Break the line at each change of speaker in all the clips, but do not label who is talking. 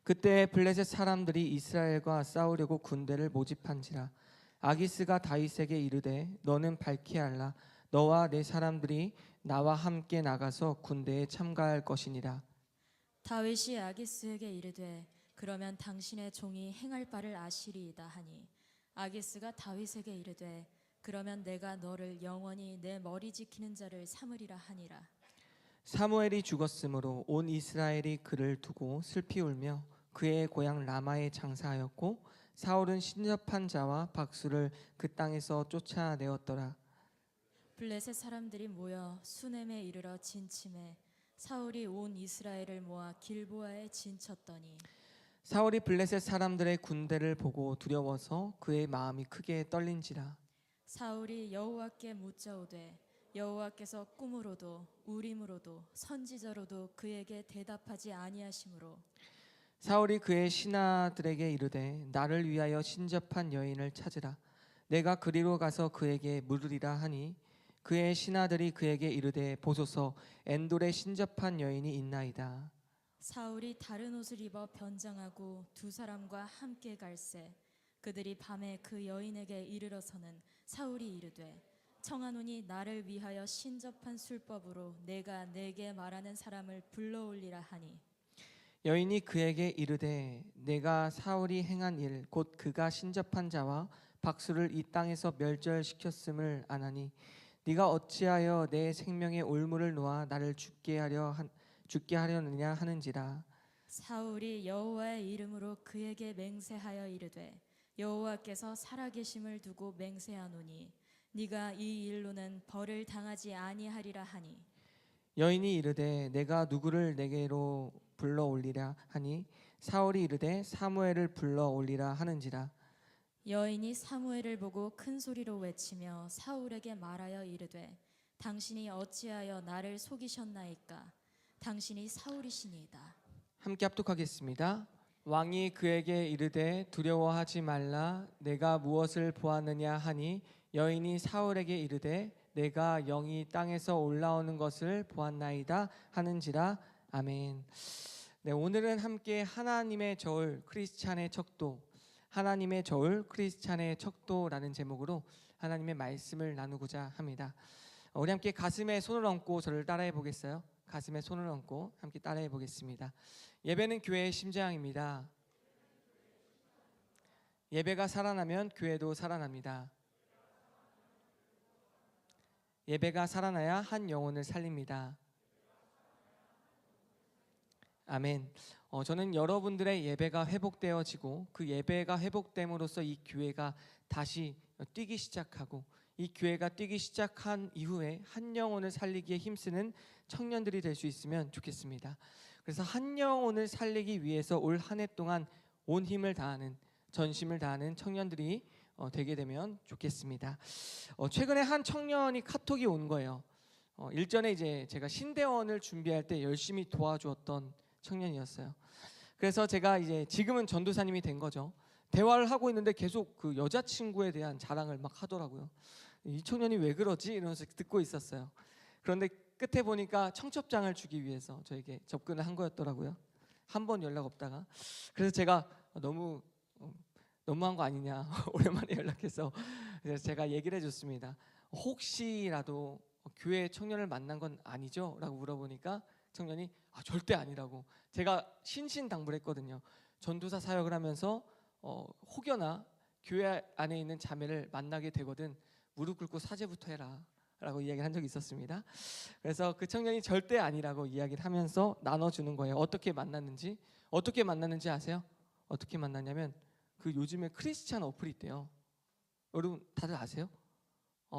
그때 블레셋 사람들이 이스라엘과 싸우려고 군대를 모집한지라. 아기스가 다윗에게 이르되 너는 밝히 알라. 너와 내 사람들이 나와 함께 나가서 군대에 참가할 것이니라.
다윗이 아기스에게 이르되 그러면 당신의 종이 행할 바를 아시리이다 하니 아기스가 다윗에게 이르되 그러면 내가 너를 영원히 내 머리 지키는 자를 삼으리라 하니라.
사무엘이 죽었으므로 온 이스라엘이 그를 두고 슬피 울며 그의 고향 라마에 장사하였고 사울은 신접한 자와 박수를 그 땅에서 쫓아내었더라.
블레셋 사람들이 모여 수넴에 이르러 진침해 사울이 온 이스라엘을 모아 길보아에 진쳤더니
사울이 블레셋 사람들의 군대를 보고 두려워서 그의 마음이 크게 떨린지라.
사울이 여호와께 묻자오되 여호와께서 꿈으로도 우림으로도 선지자로도 그에게 대답하지 아니하시므로
사울이 그의 신하들에게 이르되 나를 위하여 신접한 여인을 찾으라. 내가 그리로 가서 그에게 물으리라 하니 그의 신하들이 그에게 이르되 보소서 엔돌에 신접한 여인이 있나이다.
사울이 다른 옷을 입어 변장하고 두 사람과 함께 갈새 그들이 밤에 그 여인에게 이르러서는 사울이 이르되 청하노니 나를 위하여 신접한 술법으로 내가 내게 말하는 사람을 불러올리라 하니
여인이 그에게 이르되 내가 사울이 행한 일 곧 그가 신접한 자와 박수를 이 땅에서 멸절시켰음을 아나니 네가 어찌하여 내 생명의 올무를 놓아 나를 죽게 하려느냐 하는지라.
사울이 여호와의 이름으로 그에게 맹세하여 이르되 여호와께서 살아계심을 두고 맹세하노니 네가 이 일로는 벌을 당하지 아니하리라 하니
여인이 이르되 내가 누구를 내게로 불러올리라 하니 사울이 이르되 사무엘을 불러올리라 하는지라.
여인이 사무엘을 보고 큰 소리로 외치며 사울에게 말하여 이르되 당신이 어찌하여 나를 속이셨나이까 당신이 사울이시니이다.
함께 합독하겠습니다. 왕이 그에게 이르되 두려워하지 말라. 내가 무엇을 보았느냐 하니 여인이 사울에게 이르되 내가 영이 땅에서 올라오는 것을 보았나이다 하는지라. 아멘. 네, 오늘은 함께 하나님의 저울 크리스찬의 척도, 하나님의 저울 크리스찬의 척도라는 제목으로 하나님의 말씀을 나누고자 합니다. 우리 함께 가슴에 손을 얹고 저를 따라해 보겠어요? 가슴에 손을 얹고 함께 따라해 보겠습니다. 예배는 교회의 심장입니다. 예배가 살아나면 교회도 살아납니다. 예배가 살아나야 한 영혼을 살립니다. 아멘. 저는 여러분들의 예배가 회복되어지고 그 예배가 회복됨으로써 이 교회가 다시 뛰기 시작하고 이 교회가 뛰기 시작한 이후에 한 영혼을 살리기에 힘쓰는 청년들이 될 수 있으면 좋겠습니다. 그래서 한 영혼을 살리기 위해서 올 한 해 동안 온 힘을 다하는, 전심을 다하는 청년들이 되게 되면 좋겠습니다. 최근에 한 청년이 카톡이 온 거예요. 일전에 이제 제가 신대원을 준비할 때 열심히 도와주었던 청년이었어요. 그래서 제가 이제 지금은 전도사님이 된 거죠. 대화를 하고 있는데 계속 그 여자친구에 대한 자랑을 막 하더라고요. 이 청년이 왜 그러지? 이러면서 듣고 있었어요. 그런데 끝에 보니까 청첩장을 주기 위해서 저에게 접근을 한 거였더라고요. 한 번 연락 없다가. 그래서 제가 너무한 거 아니냐 오랜만에 연락해서 그래서 제가 얘기를 해줬습니다. 혹시라도 교회 청년을 만난 건 아니죠? 라고 물어보니까 청년이 절대 아니라고. 제가 신신당부했거든요. 전도사 사역을 하면서 혹여나 교회 안에 있는 자매를 만나게 되거든 무릎 꿇고 사죄부터 해라 라고 이야기를 한 적이 있었습니다. 그래서 그 청년이 절대 아니라고 이야기를 하면서 나눠주는 거예요. 어떻게 만났는지 아세요? 어떻게 만났냐면 그 요즘에 크리스찬 어플이 있대요. 여러분 다들 아세요?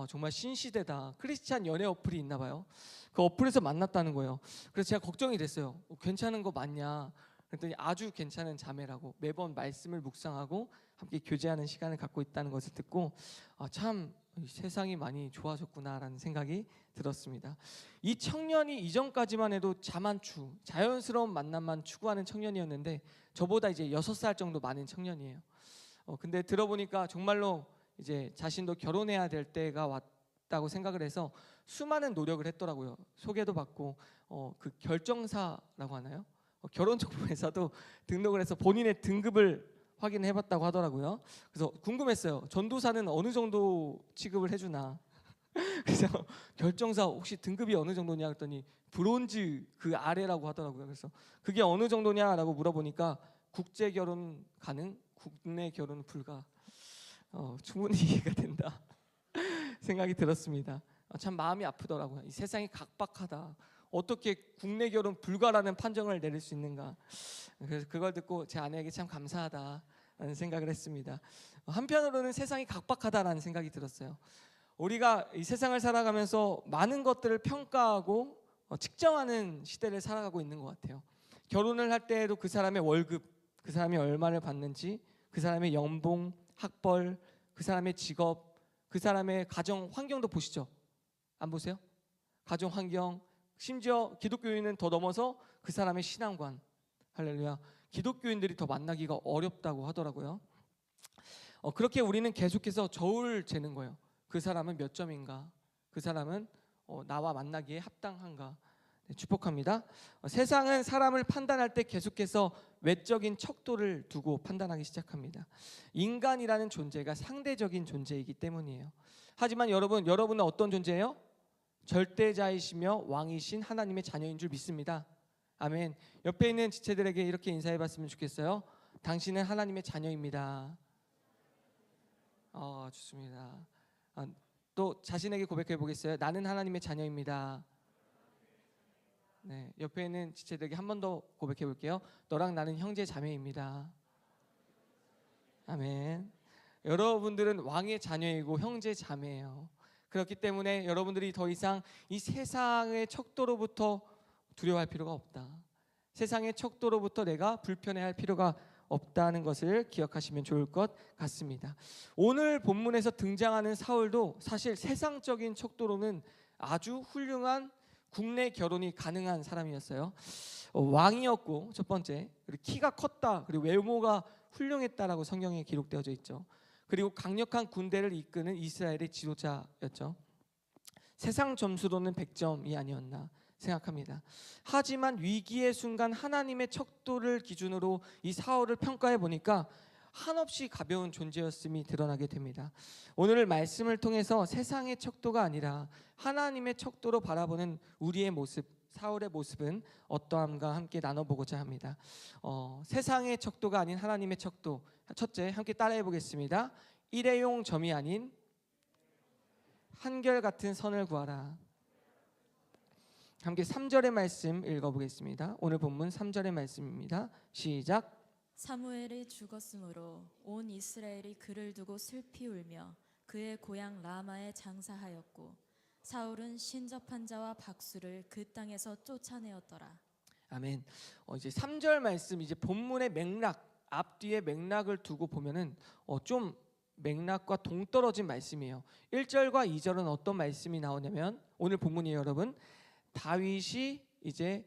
정말 신시대다. 크리스찬 연애 어플이 있나 봐요. 그 어플에서 만났다는 거예요. 그래서 제가 걱정이 됐어요. 괜찮은 거 맞냐? 그랬더니 아주 괜찮은 자매라고 매번 말씀을 묵상하고 함께 교제하는 시간을 갖고 있다는 것을 듣고 참 세상이 많이 좋아졌구나라는 생각이 들었습니다. 이 청년이 이전까지만 해도 자만추, 자연스러운 만남만 추구하는 청년이었는데 저보다 이제 6살 정도 많은 청년이에요. 근데 들어보니까 정말로 이제 자신도 결혼해야 될 때가 왔다고 생각을 해서 수많은 노력을 했더라고요. 소개도 받고 그 결정사라고 하나요? 결혼정보회사도 등록을 해서 본인의 등급을 확인해봤다고 하더라고요. 그래서 궁금했어요. 전도사는 어느 정도 취급을 해주나. 그래서 결정사 혹시 등급이 어느 정도냐 했더니 브론즈 그 아래라고 하더라고요. 그래서 그게 어느 정도냐라고 물어보니까 국제 결혼 가능, 국내 결혼 불가. 충분히 이해가 된다 생각이 들었습니다. 참 마음이 아프더라고요. 이 세상이 각박하다. 어떻게 국내 결혼 불가라는 판정을 내릴 수 있는가. 그래서 그걸 듣고 제 아내에게 참 감사하다라는 생각을 했습니다. 한편으로는 세상이 각박하다라는 생각이 들었어요. 우리가 이 세상을 살아가면서 많은 것들을 평가하고 측정하는 시대를 살아가고 있는 것 같아요. 결혼을 할 때에도 그 사람의 월급, 그 사람이 얼마를 받는지, 그 사람의 연봉, 학벌, 그 사람의 직업, 그 사람의 가정 환경도 보시죠. 안 보세요? 가정 환경, 심지어 기독교인은 더 넘어서 그 사람의 신앙관. 할렐루야. 기독교인들이 더 만나기가 어렵다고 하더라고요. 그렇게 우리는 계속해서 저울 재는 거예요. 그 사람은 몇 점인가? 그 사람은 나와 만나기에 합당한가? 네, 축복합니다. 세상은 사람을 판단할 때 계속해서 외적인 척도를 두고 판단하기 시작합니다. 인간이라는 존재가 상대적인 존재이기 때문이에요. 하지만 여러분은 어떤 존재예요? 절대자이시며 왕이신 하나님의 자녀인 줄 믿습니다. 아멘. 옆에 있는 지체들에게 이렇게 인사해봤으면 좋겠어요. 당신은 하나님의 자녀입니다. 좋습니다. 또 자신에게 고백해 보겠어요. 나는 하나님의 자녀입니다. 네, 옆에 있는 지체들에게 한 번 더 고백해 볼게요. 너랑 나는 형제 자매입니다. 아멘. 여러분들은 왕의 자녀이고 형제 자매예요. 그렇기 때문에 여러분들이 더 이상 이 세상의 척도로부터 두려워할 필요가 없다. 세상의 척도로부터 내가 불편해할 필요가 없다는 것을 기억하시면 좋을 것 같습니다. 오늘 본문에서 등장하는 사울도 사실 세상적인 척도로는 아주 훌륭한 국내 결혼이 가능한 사람이었어요. 왕이었고 첫 번째, 그리고 키가 컸다, 그리고 외모가 훌륭했다라고 성경에 기록되어져 있죠. 그리고 강력한 군대를 이끄는 이스라엘의 지도자였죠. 세상 점수로는 100점이 아니었나 생각합니다. 하지만 위기의 순간 하나님의 척도를 기준으로 이 사울을 평가해 보니까 한없이 가벼운 존재였음이 드러나게 됩니다. 오늘 말씀을 통해서 세상의 척도가 아니라 하나님의 척도로 바라보는 우리의 모습, 사울의 모습은 어떠함과 함께 나눠보고자 합니다. 세상의 척도가 아닌 하나님의 척도. 첫째, 함께 따라해 보겠습니다. 일회용 점이 아닌 한결같은 선을 구하라. 함께 3절의 말씀 읽어보겠습니다. 오늘 본문 3절의 말씀입니다. 시작.
사무엘이 죽었으므로 온 이스라엘이 그를 두고 슬피 울며 그의 고향 라마에 장사하였고 사울은 신접한 자와 박수를 그 땅에서 쫓아내었더라.
아멘. 이제 3절 말씀, 이제 본문의 맥락, 앞뒤의 맥락을 두고 보면은 좀 맥락과 동떨어진 말씀이에요. 1절과 2절은 어떤 말씀이 나오냐면 오늘 본문이 여러분, 다윗이 이제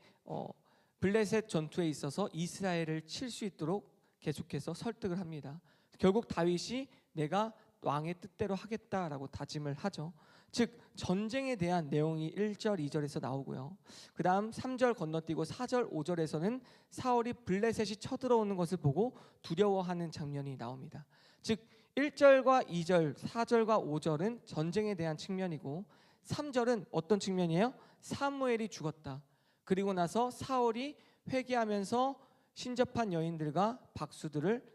블레셋 전투에 있어서 이스라엘을 칠 수 있도록 계속해서 설득을 합니다. 결국 다윗이 내가 왕의 뜻대로 하겠다라고 다짐을 하죠. 즉 전쟁에 대한 내용이 1절, 2절에서 나오고요. 그 다음 3절 건너뛰고 4절, 5절에서는 사울이 블레셋이 쳐들어오는 것을 보고 두려워하는 장면이 나옵니다. 즉 1절과 2절, 4절과 5절은 전쟁에 대한 측면이고 3절은 어떤 측면이에요? 사무엘이 죽었다. 그리고 나서 사울이 회개하면서 신접한 여인들과 박수들을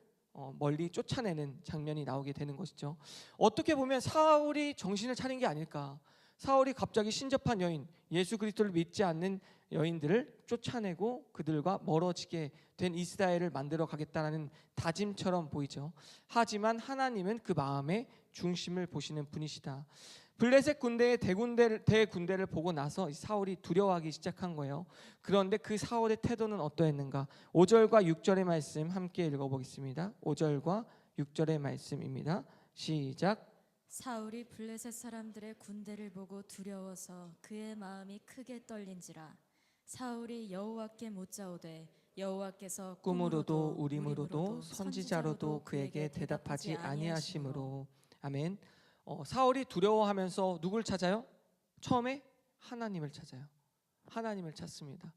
멀리 쫓아내는 장면이 나오게 되는 것이죠. 어떻게 보면 사울이 정신을 차린 게 아닐까. 사울이 갑자기 신접한 여인, 예수 그리스도를 믿지 않는 여인들을 쫓아내고 그들과 멀어지게 된 이스라엘을 만들어 가겠다는 다짐처럼 보이죠. 하지만 하나님은 그 마음의 중심을 보시는 분이시다. 블레셋 군대의 대군대를 보고 나서 사울이 두려워하기 시작한 거예요. 그런데 그 사울의 태도는 어떠했는가? 5절과 6절의 말씀 함께 읽어보겠습니다. 5절과 6절의 말씀입니다. 시작.
사울이 블레셋 사람들의 군대를 보고 두려워서 그의 마음이 크게 떨린지라. 사울이 여호와께 묻자오되 여호와께서
꿈으로도 우림으로도 선지자로도 그에게 대답하지 아니하시므로. 아멘. 사울이 두려워하면서 누굴 찾아요? 처음에 하나님을 찾아요. 하나님을 찾습니다.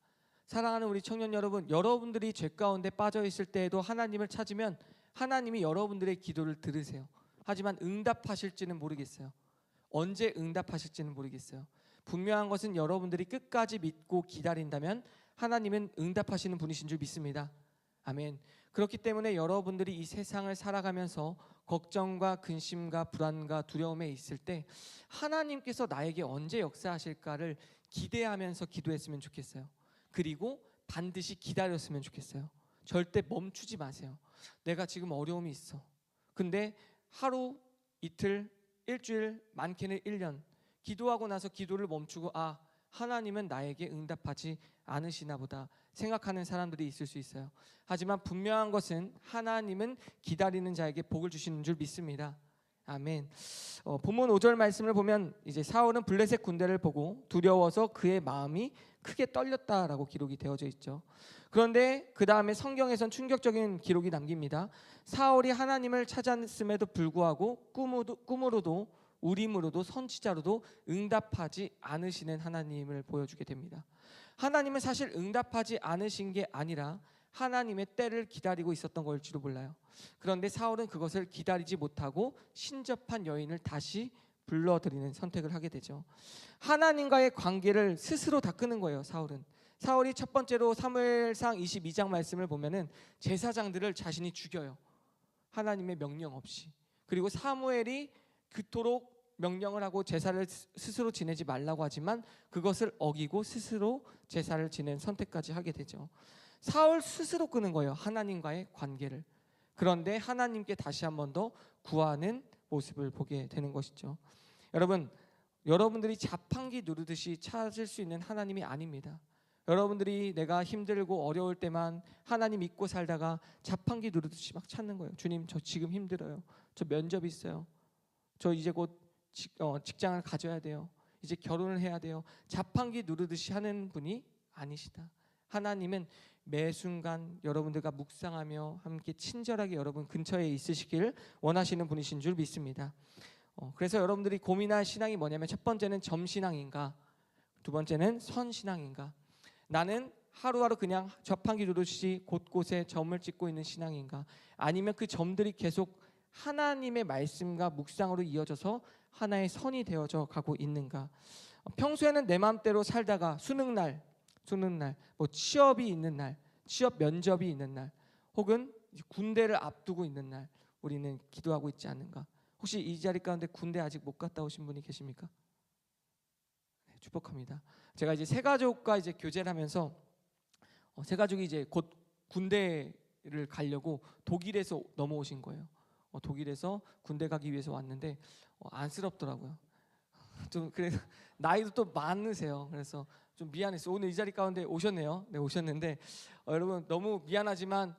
사랑하는 우리 청년 여러분, 여러분들이 죄 가운데 빠져 있을 때에도 하나님을 찾으면 하나님이 여러분들의 기도를 들으세요. 하지만 응답하실지는 모르겠어요. 언제 응답하실지는 모르겠어요. 분명한 것은 여러분들이 끝까지 믿고 기다린다면 하나님은 응답하시는 분이신 줄 믿습니다. 아멘. 그렇기 때문에 여러분들이 이 세상을 살아가면서 걱정과 근심과 불안과 두려움에 있을 때 하나님께서 나에게 언제 역사하실까를 기대하면서 기도했으면 좋겠어요. 그리고 반드시 기다렸으면 좋겠어요. 절대 멈추지 마세요. 내가 지금 어려움이 있어. 근데 하루, 이틀, 일주일, 많게는 1년 기도하고 나서 기도를 멈추고 하나님은 나에게 응답하지 않으시나 보다 생각하는 사람들이 있을 수 있어요. 하지만 분명한 것은 하나님은 기다리는 자에게 복을 주시는 줄 믿습니다. 아멘. 본문 5절 말씀을 보면 이제 사울은 블레셋 군대를 보고 두려워서 그의 마음이 크게 떨렸다라고 기록이 되어져 있죠. 그런데 그 다음에 성경에선 충격적인 기록이 남깁니다. 사울이 하나님을 찾았음에도 불구하고 꿈으로도 우림으로도 선지자로도 응답하지 않으시는 하나님을 보여주게 됩니다. 하나님은 사실 응답하지 않으신 게 아니라 하나님의 때를 기다리고 있었던 걸지도 몰라요. 그런데 사울은 그것을 기다리지 못하고 신접한 여인을 다시 불러들이는 선택을 하게 되죠. 하나님과의 관계를 스스로 다 끊은 거예요. 사울이 첫 번째로 사무엘상 22장 말씀을 보면은 제사장들을 자신이 죽여요. 하나님의 명령 없이. 그리고 사무엘이 그토록 명령을 하고 제사를 스스로 지내지 말라고 하지만 그것을 어기고 스스로 제사를 지낸 선택까지 하게 되죠. 사울 스스로 끊은 거예요. 하나님과의 관계를. 그런데 하나님께 다시 한 번 더 구하는 모습을 보게 되는 것이죠. 여러분들이 자판기 누르듯이 찾을 수 있는 하나님이 아닙니다. 여러분들이 내가 힘들고 어려울 때만 하나님 믿고 살다가 자판기 누르듯이 막 찾는 거예요. 주님, 저 지금 힘들어요. 저 면접 있어요. 저 이제 곧 직장을 가져야 돼요. 이제 결혼을 해야 돼요. 자판기 누르듯이 하는 분이 아니시다. 하나님은 매 순간 여러분들과 묵상하며 함께 친절하게 여러분 근처에 있으시길 원하시는 분이신 줄 믿습니다. 그래서 여러분들이 고민할 신앙이 뭐냐면 첫 번째는 점신앙인가, 두 번째는 선신앙인가. 나는 하루하루 그냥 자판기 누르듯이 곳곳에 점을 찍고 있는 신앙인가, 아니면 그 점들이 계속 하나님의 말씀과 묵상으로 이어져서 하나의 선이 되어져 가고 있는가. 평소에는 내 마음대로 살다가 수능날, 뭐 취업이 있는 날, 취업 면접이 있는 날, 혹은 군대를 앞두고 있는 날 우리는 기도하고 있지 않는가. 혹시 이 자리 가운데 군대 아직 못 갔다 오신 분이 계십니까? 네, 축복합니다. 제가 이제 세 가족과 이제 교제를 하면서 세 가족이 이제 곧 군대를 가려고 독일에서 넘어오신 거예요. 독일에서 군대 가기 위해서 왔는데 안쓰럽더라고요. 좀 그래서 나이도 또 많으세요. 그래서 좀 미안했어요. 오늘 이 자리 가운데 오셨네요. 네, 오셨는데 여러분 너무 미안하지만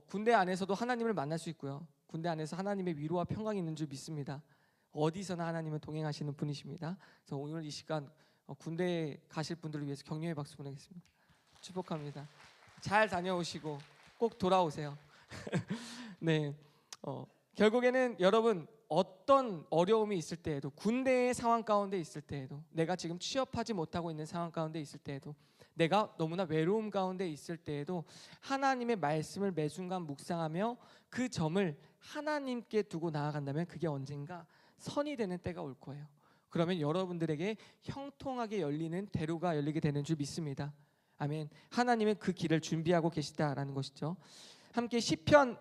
군대 안에서도 하나님을 만날 수 있고요. 군대 안에서 하나님의 위로와 평강이 있는 줄 믿습니다. 어디서나 하나님은 동행하시는 분이십니다. 그래서 오늘 이 시간 군대 가실 분들을 위해서 격려의 박수 보내겠습니다. 축복합니다. 잘 다녀오시고 꼭 돌아오세요. 네, 결국에는 여러분 어떤 어려움이 있을 때에도, 군대의 상황 가운데 있을 때에도, 내가 지금 취업하지 못하고 있는 상황 가운데 있을 때에도, 내가 너무나 외로움 가운데 있을 때에도 하나님의 말씀을 매 순간 묵상하며 그 점을 하나님께 두고 나아간다면 그게 언젠가 선이 되는 때가 올 거예요. 그러면 여러분들에게 형통하게 열리는 대로가 열리게 되는 줄 믿습니다. 아멘. 하나님은 그 길을 준비하고 계시다라는 것이죠. 함께 시편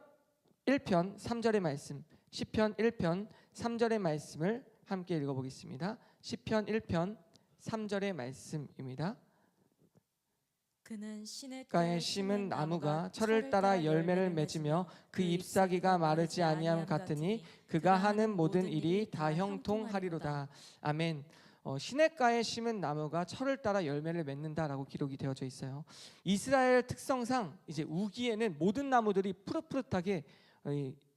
1편 3절의 말씀, 시편 1편 3절의 말씀을 함께 읽어보겠습니다. 시편 1편 3절의 말씀입니다.
그는
시냇가에 심은 나무가 철을 따라 열매를 맺으며 그 잎사귀가 마르지 아니함 같으니 그가 하는 모든 일이 다 형통하리로다. 아멘. 시냇가에 심은 나무가 철을 따라 열매를 맺는다라고 기록이 되어져 있어요. 이스라엘 특성상 이제 우기에는 모든 나무들이 푸릇푸릇하게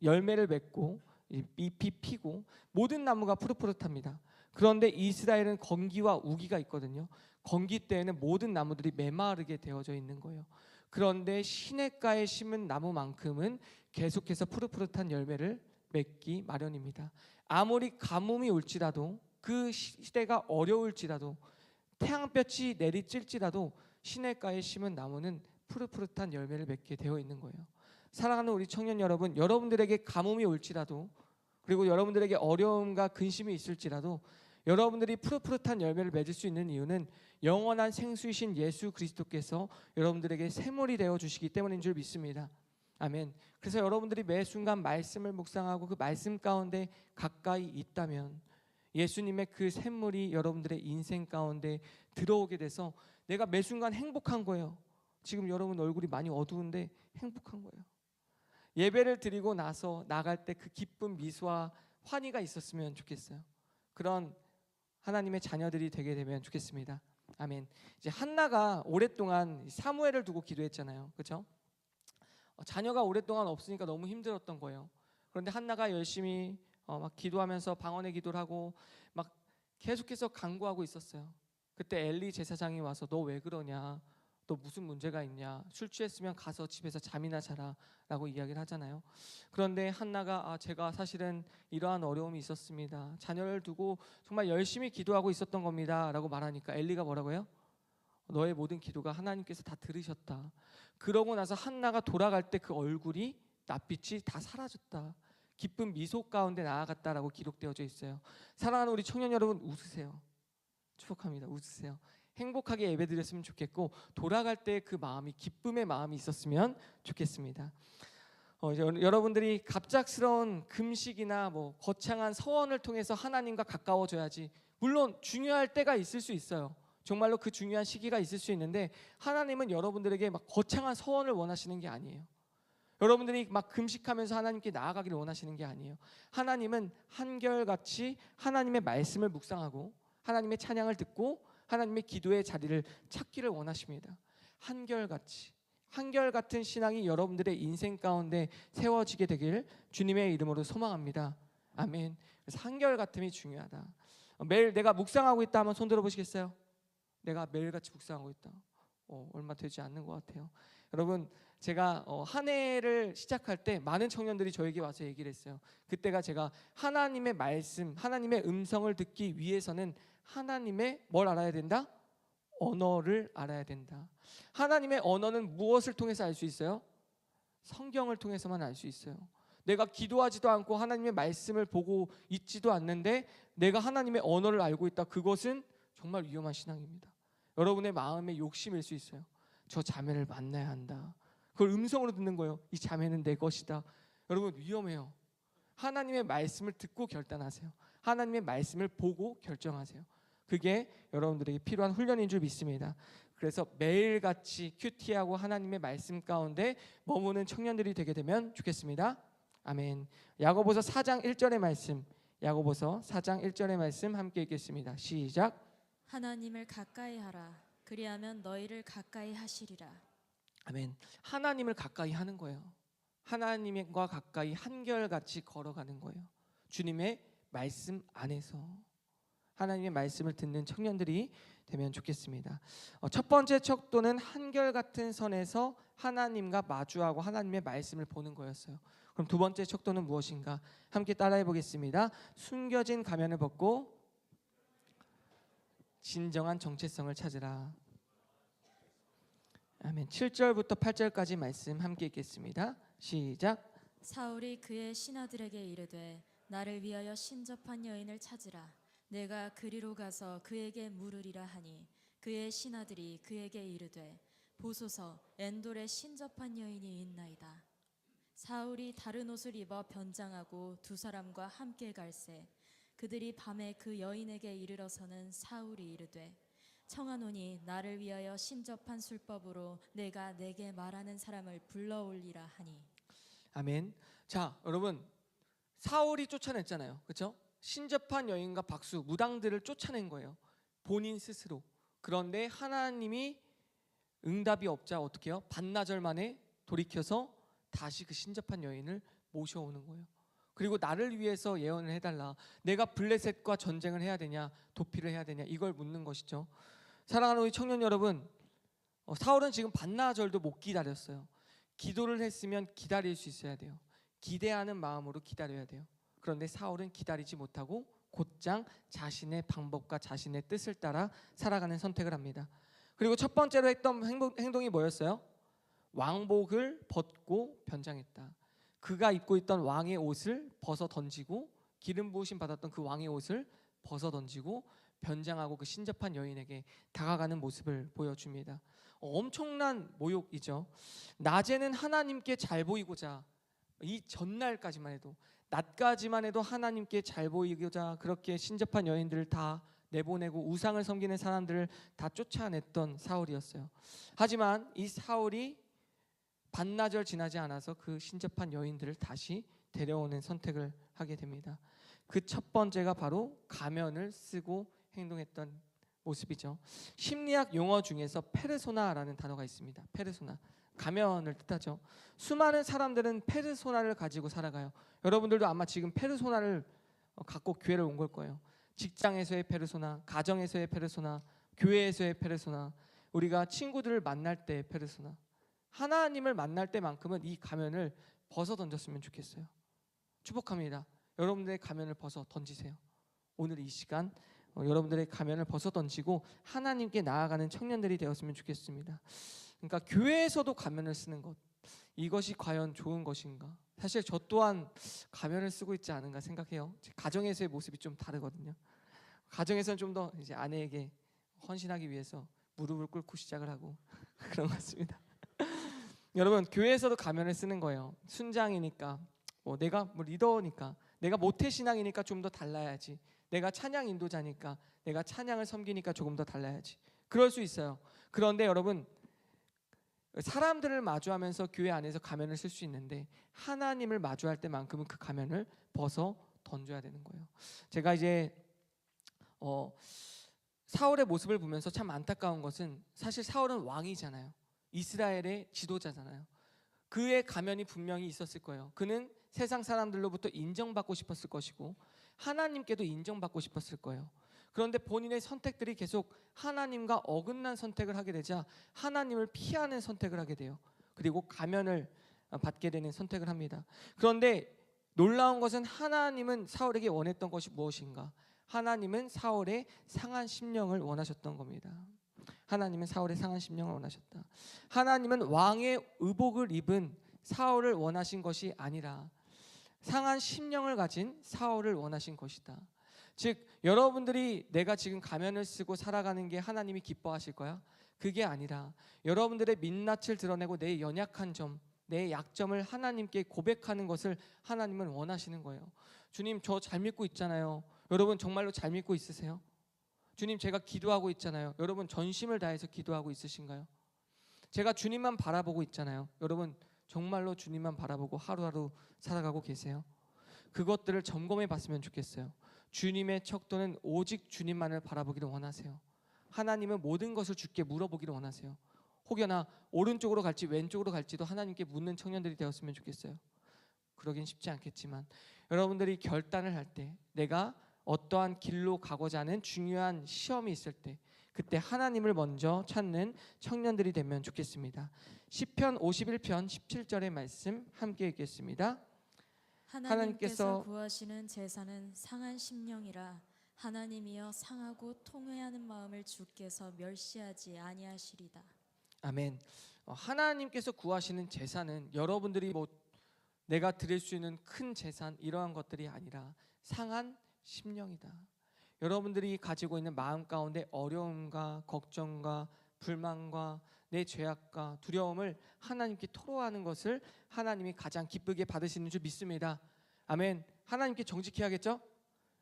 열매를 맺고 잎이 피고 모든 나무가 푸릇푸릇합니다. 그런데 이스라엘은 건기와 우기가 있거든요. 건기 때에는 모든 나무들이 메마르게 되어져 있는 거예요. 그런데 시냇가에 심은 나무만큼은 계속해서 푸릇푸릇한 열매를 맺기 마련입니다. 아무리 가뭄이 올지라도, 그 시대가 어려울지라도, 태양볕이 내리찔지라도 시냇가에 심은 나무는 푸릇푸릇한 열매를 맺게 되어 있는 거예요. 사랑하는 우리 청년 여러분, 여러분들에게 가뭄이 올지라도, 그리고 여러분들에게 어려움과 근심이 있을지라도 여러분들이 푸릇푸릇한 열매를 맺을 수 있는 이유는 영원한 생수이신 예수 그리스도께서 여러분들에게 샘물이 되어 주시기 때문인 줄 믿습니다. 아멘. 그래서 여러분들이 매 순간 말씀을 묵상하고 그 말씀 가운데 가까이 있다면 예수님의 그 샘물이 여러분들의 인생 가운데 들어오게 돼서 내가 매 순간 행복한 거예요. 지금 여러분 얼굴이 많이 어두운데 행복한 거예요. 예배를 드리고 나서 나갈 때 그 기쁜 미소와 환희가 있었으면 좋겠어요. 그런 하나님의 자녀들이 되게 되면 좋겠습니다. 아멘. 이제 한나가 오랫동안 사무엘을 두고 기도했잖아요. 그렇죠? 자녀가 오랫동안 없으니까 너무 힘들었던 거예요. 그런데 한나가 열심히 막 기도하면서 방언의 기도를 하고 막 계속해서 간구하고 있었어요. 그때 엘리 제사장이 와서 너 왜 그러냐? 너 무슨 문제가 있냐? 술 취했으면 가서 집에서 잠이나 자라 라고 이야기를 하잖아요. 그런데 한나가 제가 사실은 이러한 어려움이 있었습니다. 자녀를 두고 정말 열심히 기도하고 있었던 겁니다 라고 말하니까 엘리가 뭐라고 해요? 너의 모든 기도가 하나님께서 다 들으셨다. 그러고 나서 한나가 돌아갈 때 그 얼굴이 낯빛이 다 사라졌다. 기쁜 미소 가운데 나아갔다라고 기록되어져 있어요. 사랑하는 우리 청년 여러분, 웃으세요. 축복합니다. 웃으세요. 행복하게 예배드렸으면 좋겠고 돌아갈 때 그 마음이 기쁨의 마음이 있었으면 좋겠습니다. 여러분들이 갑작스러운 금식이나 뭐 거창한 서원을 통해서 하나님과 가까워져야지. 물론 중요할 때가 있을 수 있어요. 정말로 그 중요한 시기가 있을 수 있는데 하나님은 여러분들에게 막 거창한 서원을 원하시는 게 아니에요. 여러분들이 막 금식하면서 하나님께 나아가기를 원하시는 게 아니에요. 하나님은 한결같이 하나님의 말씀을 묵상하고 하나님의 찬양을 듣고 하나님의 기도의 자리를 찾기를 원하십니다. 한결같은 신앙이 여러분들의 인생 가운데 세워지게 되길 주님의 이름으로 소망합니다. 아멘. 그래서 한결같음이 중요하다. 매일 내가 묵상하고 있다 하면 손 들어보시겠어요? 내가 매일같이 묵상하고 있다. 얼마 되지 않는 것 같아요. 여러분, 제가 한 해를 시작할 때 많은 청년들이 저에게 와서 얘기를 했어요. 그때가 제가 하나님의 말씀, 하나님의 음성을 듣기 위해서는 하나님의 뭘 알아야 된다? 언어를 알아야 된다. 하나님의 언어는 무엇을 통해서 알 수 있어요? 성경을 통해서만 알 수 있어요. 내가 기도하지도 않고 하나님의 말씀을 보고 있지도 않는데 내가 하나님의 언어를 알고 있다. 그것은 정말 위험한 신앙입니다. 여러분의 마음의 욕심일 수 있어요. 저 자매를 만나야 한다. 그걸 음성으로 듣는 거예요. 이 자매는 내 것이다. 여러분, 위험해요. 하나님의 말씀을 듣고 결단하세요. 하나님의 말씀을 보고 결정하세요. 그게 여러분들에게 필요한 훈련인 줄 믿습니다. 그래서 매일같이 큐티하고 하나님의 말씀 가운데 머무는 청년들이 되게 되면 좋겠습니다. 아멘. 야고보서 4장 1절의 말씀, 야고보서 4장 1절의 말씀 함께 읽겠습니다. 시작.
하나님을 가까이 하라. 그리하면 너희를 가까이 하시리라.
아멘. 하나님을 가까이 하는 거예요. 하나님과 가까이 한결같이 걸어가는 거예요. 주님의 말씀 안에서 하나님의 말씀을 듣는 청년들이 되면 좋겠습니다. 첫 번째 척도는 한결같은 선에서 하나님과 마주하고 하나님의 말씀을 보는 거였어요. 그럼 두 번째 척도는 무엇인가? 함께 따라해 보겠습니다. 숨겨진 가면을 벗고 진정한 정체성을 찾으라. 아멘. 7절부터 8절까지 말씀 함께 읽겠습니다. 시작.
사울이 그의 신하들에게 이르되 나를 위하여 신접한 여인을 찾으라. 내가 그리로 가서 그에게 물으리라 하니 그의 신하들이 그에게 이르되 보소서 엔돌에 신접한 여인이 있나이다. 사울이 다른 옷을 입어 변장하고 두 사람과 함께 갈새 그들이 밤에 그 여인에게 이르러서는 사울이 이르되 청하노니 나를 위하여 신접한 술법으로 내가 내게 말하는 사람을 불러올리라 하니.
아멘. 자, 여러분, 사울이 쫓아냈잖아요. 그렇죠? 신접한 여인과 박수, 무당들을 쫓아낸 거예요. 본인 스스로. 그런데 하나님이 응답이 없자 어떻게 해요? 반나절 만에 돌이켜서 다시 그 신접한 여인을 모셔오는 거예요. 그리고 나를 위해서 예언을 해달라. 내가 블레셋과 전쟁을 해야 되냐, 도피를 해야 되냐, 이걸 묻는 것이죠. 사랑하는 우리 청년 여러분, 사울은 지금 반나절도 못 기다렸어요. 기도를 했으면 기다릴 수 있어야 돼요. 기대하는 마음으로 기다려야 돼요. 그런데 사울은 기다리지 못하고 곧장 자신의 방법과 자신의 뜻을 따라 살아가는 선택을 합니다. 그리고 첫 번째로 했던 행동이 뭐였어요? 왕복을 벗고 변장했다. 그가 입고 있던 왕의 옷을 벗어 던지고 기름 부으심 받았던 그 왕의 옷을 벗어 던지고 변장하고 그 신접한 여인에게 다가가는 모습을 보여줍니다. 엄청난 모욕이죠. 낮에는 하나님께 잘 보이고자, 이 전날까지만 해도, 낮까지만 해도 하나님께 잘 보이고자 그렇게 신접한 여인들을 다 내보내고 우상을 섬기는 사람들을 다 쫓아냈던 사울이었어요. 하지만 이 사울이 반나절 지나지 않아서 그 신접한 여인들을 다시 데려오는 선택을 하게 됩니다. 그 첫 번째가 바로 가면을 쓰고 행동했던 모습이죠. 심리학 용어 중에서 페르소나라는 단어가 있습니다. 페르소나, 가면을 뜻하죠. 수많은 사람들은 페르소나를 가지고 살아가요. 여러분들도 아마 지금 페르소나를 갖고 교회를 온 걸 거예요. 직장에서의 페르소나, 가정에서의 페르소나, 교회에서의 페르소나, 우리가 친구들을 만날 때의 페르소나. 하나님을 만날 때만큼은 이 가면을 벗어 던졌으면 좋겠어요. 축복합니다. 여러분들의 가면을 벗어 던지세요. 오늘 이 시간 여러분들의 가면을 벗어 던지고 하나님께 나아가는 청년들이 되었으면 좋겠습니다. 그러니까 교회에서도 가면을 쓰는 것, 이것이 과연 좋은 것인가? 사실 저 또한 가면을 쓰고 있지 않은가 생각해요. 제 가정에서의 모습이 좀 다르거든요. 가정에서는 좀 더 이제 아내에게 헌신하기 위해서 무릎을 꿇고 시작을 하고 그런 것 같습니다. 여러분, 교회에서도 가면을 쓰는 거예요. 순장이니까, 내가 리더니까, 내가 모태신앙이니까 좀 더 달라야지, 내가 찬양 인도자니까, 내가 찬양을 섬기니까 조금 더 달라야지, 그럴 수 있어요. 그런데 여러분, 사람들을 마주하면서 교회 안에서 가면을 쓸 수 있는데 하나님을 마주할 때만큼은 그 가면을 벗어 던져야 되는 거예요. 제가 이제 사울의 모습을 보면서 참 안타까운 것은, 사실 사울은 왕이잖아요. 이스라엘의 지도자잖아요. 그의 가면이 분명히 있었을 거예요. 그는 세상 사람들로부터 인정받고 싶었을 것이고 하나님께도 인정받고 싶었을 거예요. 그런데 본인의 선택들이 계속 하나님과 어긋난 선택을 하게 되자 하나님을 피하는 선택을 하게 돼요. 그리고 가면을 받게 되는 선택을 합니다. 그런데 놀라운 것은, 하나님은 사울에게 원했던 것이 무엇인가? 하나님은 사울의 상한 심령을 원하셨던 겁니다. 하나님은 사울의 상한 심령을 원하셨다. 하나님은 왕의 의복을 입은 사울을 원하신 것이 아니라 상한 심령을 가진 사울을 원하신 것이다. 즉, 여러분들이 내가 지금 가면을 쓰고 살아가는 게 하나님이 기뻐하실 거야? 그게 아니라 여러분들의 민낯을 드러내고 내 연약한 점, 내 약점을 하나님께 고백하는 것을 하나님은 원하시는 거예요. 주님, 저 잘 믿고 있잖아요. 여러분 정말로 잘 믿고 있으세요? 주님, 제가 기도하고 있잖아요. 여러분 전심을 다해서 기도하고 있으신가요? 제가 주님만 바라보고 있잖아요. 여러분 정말로 주님만 바라보고 하루하루 살아가고 계세요? 그것들을 점검해 봤으면 좋겠어요. 주님의 척도는 오직 주님만을 바라보기를 원하세요. 하나님은 모든 것을 주께 물어보기를 원하세요. 혹여나 오른쪽으로 갈지 왼쪽으로 갈지도 하나님께 묻는 청년들이 되었으면 좋겠어요. 그러긴 쉽지 않겠지만, 여러분들이 결단을 할 때, 내가 어떠한 길로 가고자 하는 중요한 시험이 있을 때, 그때 하나님을 먼저 찾는 청년들이 되면 좋겠습니다. 시편 51편 17절의 말씀 함께 읽겠습니다.
하나님께서 구하시는 제사는 상한 심령이라. 하나님이여 상하고 통회하는 마음을 주께서 멸시하지 아니하시리다.
아멘. 하나님께서 구하시는 제사는 여러분들이 내가 드릴 수 있는 큰 재산, 이러한 것들이 아니라 상한 심령이다. 여러분들이 가지고 있는 마음 가운데 어려움과 걱정과 불만과 내 죄악과 두려움을 하나님께 토로하는 것을 하나님이 가장 기쁘게 받으시는 줄 믿습니다. 아멘. 하나님께 정직해야겠죠?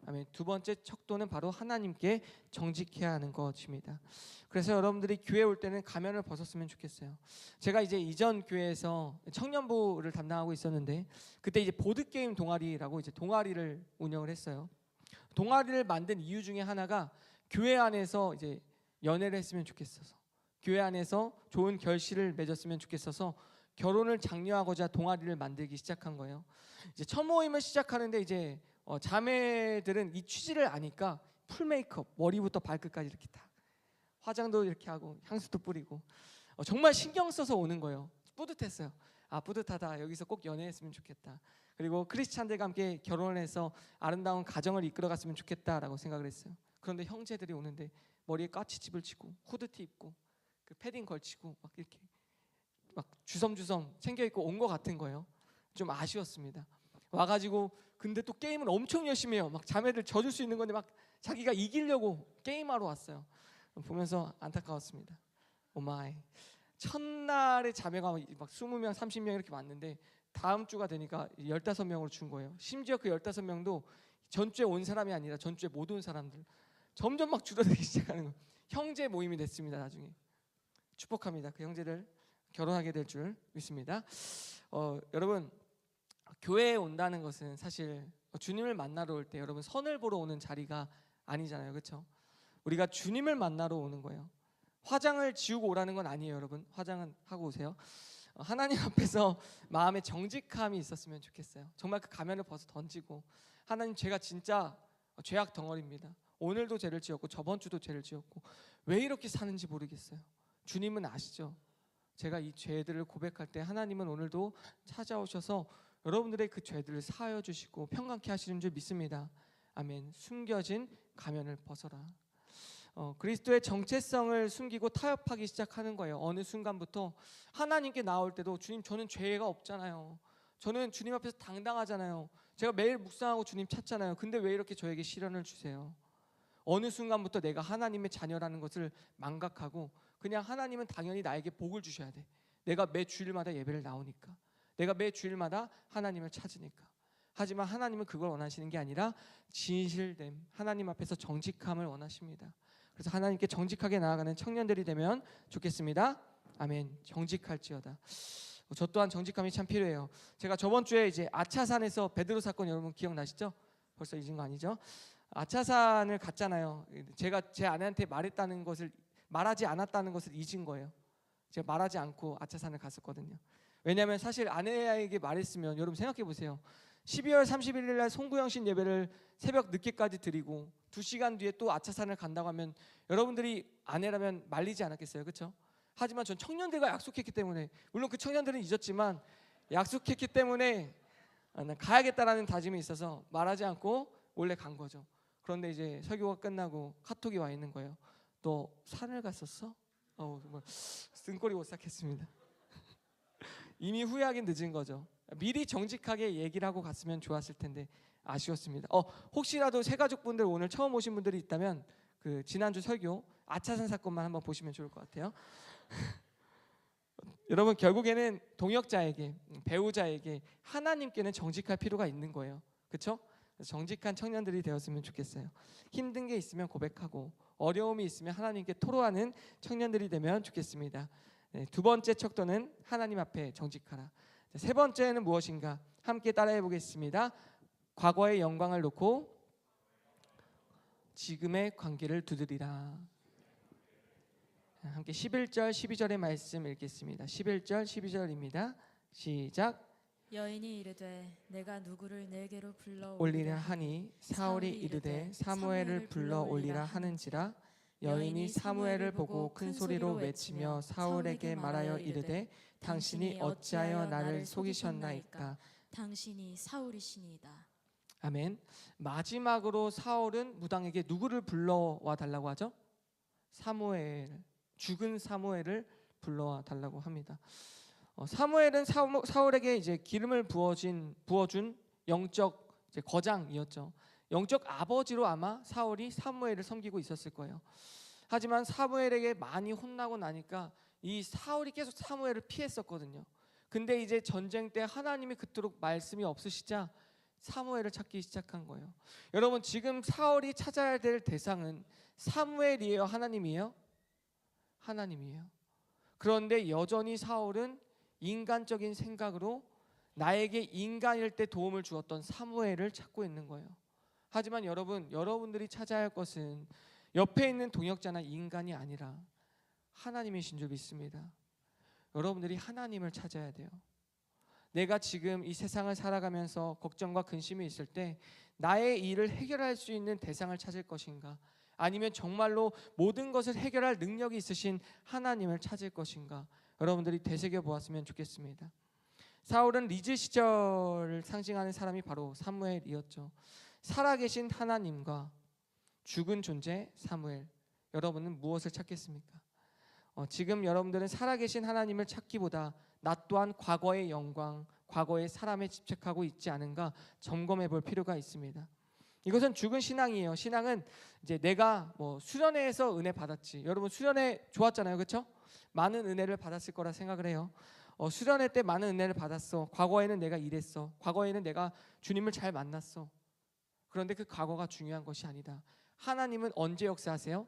아멘. 두 번째 척도는 바로 하나님께 정직해야 하는 것입니다. 그래서 여러분들이 교회 올 때는 가면을 벗었으면 좋겠어요. 제가 이제 이전 교회에서 청년부를 담당하고 있었는데, 그때 이제 보드 게임 동아리라고 이제 동아리를 운영을 했어요. 동아리를 만든 이유 중에 하나가 교회 안에서 이제 연애를 했으면 좋겠어서, 교회 안에서 좋은 결실을 맺었으면 좋겠어서 결혼을 장려하고자 동아리를 만들기 시작한 거예요. 이제 첫 모임을 시작하는데 이제 자매들은 이 취지를 아니까 풀 메이크업, 머리부터 발끝까지 이렇게 다, 화장도 이렇게 하고 향수도 뿌리고 정말 신경 써서 오는 거예요. 뿌듯했어요. 아, 뿌듯하다. 여기서 꼭 연애했으면 좋겠다. 그리고 크리스찬들과 함께 결혼을 해서 아름다운 가정을 이끌어갔으면 좋겠다라고 생각을 했어요. 그런데 형제들이 오는데 머리에 까치집을 치고 후드티 입고 그 패딩 걸치고 막 이렇게 막 주섬주섬 챙겨 입고 온 것 같은 거예요. 좀 아쉬웠습니다. 와가지고 근데 또 게임을 엄청 열심히 해요. 막 자매들 져줄 수 있는 건데 막 자기가 이기려고 게임하러 왔어요. 보면서 안타까웠습니다. 오마이. 첫날에 자매가 막 20명, 30명 이렇게 왔는데 다음 주가 되니까 15명으로 준 거예요. 심지어 그 15명도 전주에 온 사람이 아니라 전주에 못 온 사람들. 점점 막 줄어들기 시작하는 거예요. 형제 모임이 됐습니다. 나중에 축복합니다. 그 형제들 결혼하게 될 줄 믿습니다. 여러분 교회에 온다는 것은 사실 주님을 만나러 올 때 여러분 선을 보러 오는 자리가 아니잖아요. 그렇죠? 우리가 주님을 만나러 오는 거예요. 화장을 지우고 오라는 건 아니에요. 여러분 화장은 하고 오세요. 하나님 앞에서 마음에 정직함이 있었으면 좋겠어요. 정말 그 가면을 벗어 던지고 하나님 제가 진짜 죄악 덩어리입니다. 오늘도 죄를 지었고 저번 주도 죄를 지었고 왜 이렇게 사는지 모르겠어요. 주님은 아시죠? 제가 이 죄들을 고백할 때 하나님은 오늘도 찾아오셔서 여러분들의 그 죄들을 사하여 주시고 평강케 하시는 줄 믿습니다. 아멘. 숨겨진 가면을 벗어라. 그리스도의 정체성을 숨기고 타협하기 시작하는 거예요. 어느 순간부터 하나님께 나올 때도 주님 저는 죄가 없잖아요. 저는 주님 앞에서 당당하잖아요. 제가 매일 묵상하고 주님 찾잖아요. 근데 왜 이렇게 저에게 시련을 주세요? 어느 순간부터 내가 하나님의 자녀라는 것을 망각하고 그냥 하나님은 당연히 나에게 복을 주셔야 돼. 내가 매 주일마다 예배를 나오니까, 내가 매 주일마다 하나님을 찾으니까. 하지만 하나님은 그걸 원하시는 게 아니라 진실됨, 하나님 앞에서 정직함을 원하십니다. 그래서 하나님께 정직하게 나아가는 청년들이 되면 좋겠습니다. 아멘. 정직할지어다. 저 또한 정직함이 참 필요해요. 제가 저번 주에 이제 아차산에서 베드로 사건 여러분 기억나시죠? 벌써 잊은 거 아니죠? 아차산을 갔잖아요. 제가 제 아내한테 말하지 않았다는 것을 잊은 거예요. 제가 말하지 않고 아차산을 갔었거든요. 왜냐하면 사실 아내에게 말했으면 여러분 생각해 보세요. 12월 31일 날 송구영신 예배를 새벽 늦게까지 드리고 2시간 뒤에 또 아차산을 간다고 하면 여러분들이 아내라면 말리지 않았겠어요? 그렇죠? 하지만 전 청년들과 약속했기 때문에, 물론 그 청년들은 잊었지만 약속했기 때문에 가야겠다라는 다짐이 있어서 말하지 않고 몰래 간 거죠. 그런데 이제 설교가 끝나고 카톡이 와 있는 거예요. 너 산을 갔었어? 정말 등골이 오싹했습니다. 이미 후회하긴 늦은 거죠. 미리 정직하게 얘기를 하고 갔으면 좋았을 텐데 아쉬웠습니다. 혹시라도 새가족분들 오늘 처음 오신 분들이 있다면 그 지난주 설교 아차산 사건만 한번 보시면 좋을 것 같아요. 여러분 결국에는 동역자에게, 배우자에게, 하나님께는 정직할 필요가 있는 거예요. 그렇죠? 정직한 청년들이 되었으면 좋겠어요. 힘든 게 있으면 고백하고 어려움이 있으면 하나님께 토로하는 청년들이 되면 좋겠습니다. 네, 두 번째 척도는 하나님 앞에 정직하라. 세 번째는 무엇인가? 함께 따라해 보겠습니다. 과거의 영광을 놓고 지금의 관계를 두드리라. 함께 11절 12절의 말씀 읽겠습니다. 11절 12절입니다. 시작.
여인이 이르되 내가 누구를 내게로 불러
올리라 하니 사울이 이르되 사무엘을 불러 올리라 하는지라. 여인이 사무엘을 보고 큰 소리로 외치며 사울에게 말하여 이르되 당신이 어찌하여 나를 속이셨나이까.
당신이 사울이시니이다.
아멘. 마지막으로 사울은 무당에게 누구를 불러와 달라고 하죠? 사무엘, 죽은 사무엘을 불러와 달라고 합니다. 사무엘은 사울에게 이제 기름을 부어준 영적 이제 거장이었죠. 영적 아버지로 아마 사울이 사무엘을 섬기고 있었을 거예요. 하지만 사무엘에게 많이 혼나고 나니까 이 사울이 계속 사무엘을 피했었거든요. 근데 이제 전쟁 때 하나님이 그토록 말씀이 없으시자 사무엘을 찾기 시작한 거예요. 여러분 지금 사울이 찾아야 될 대상은 사무엘이에요? 하나님이에요? 하나님이에요. 그런데 여전히 사울은 인간적인 생각으로 나에게 인간일 때 도움을 주었던 사무엘을 찾고 있는 거예요. 하지만 여러분들이 찾아야 할 것은 옆에 있는 동역자나 인간이 아니라 하나님이신 줄 믿습니다. 여러분들이 하나님을 찾아야 돼요. 내가 지금 이 세상을 살아가면서 걱정과 근심이 있을 때 나의 일을 해결할 수 있는 대상을 찾을 것인가? 아니면 정말로 모든 것을 해결할 능력이 있으신 하나님을 찾을 것인가? 여러분들이 되새겨 보았으면 좋겠습니다. 사울은 리즈 시절을 상징하는 사람이 바로 사무엘이었죠. 살아계신 하나님과 죽은 존재 사무엘. 여러분은 무엇을 찾겠습니까? 지금 여러분들은 살아계신 하나님을 찾기보다 나 또한 과거의 영광, 과거의 사람에 집착하고 있지 않은가 점검해 볼 필요가 있습니다. 이것은 죽은 신앙이에요. 신앙은 이제 내가 뭐 수련회에서 은혜 받았지. 여러분 수련회 좋았잖아요, 그렇죠? 많은 은혜를 받았을 거라 생각을 해요. 수련회 때 많은 은혜를 받았어. 과거에는 내가 이랬어. 과거에는 내가 주님을 잘 만났어. 그런데 그 과거가 중요한 것이 아니다. 하나님은 언제 역사하세요?